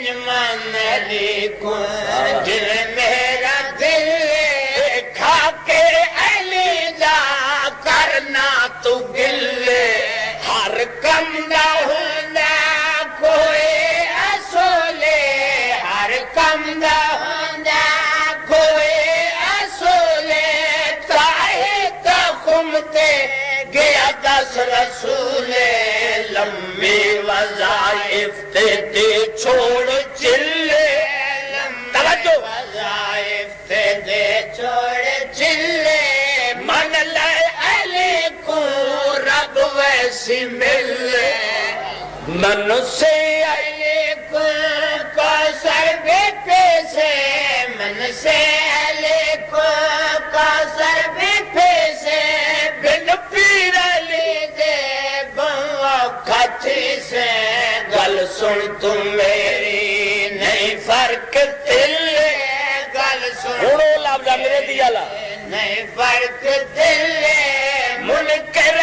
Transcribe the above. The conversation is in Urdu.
من علی کو جن میرا دل کھا کے علی دا کرنا تو گل ہر کم دا ہوندا کوئی اصول ہر کم دا ہوندا کوئی اصول تراہے تخم تے گیا 10 رسول لمبی وظائف تے چھوڑ چلے توجہ وظائف تے چھوڑ چلے من لے علی کو رب ویسی ملے من سے علی کو کوثر بے پیسے من سے علی کو کوثر بے پیسے بن پیر علی دے کھچی سے گل سن تم میری نہیں فرق دل گل سن ہونو لابلا میرے دیا لا نہیں فرق دل منکر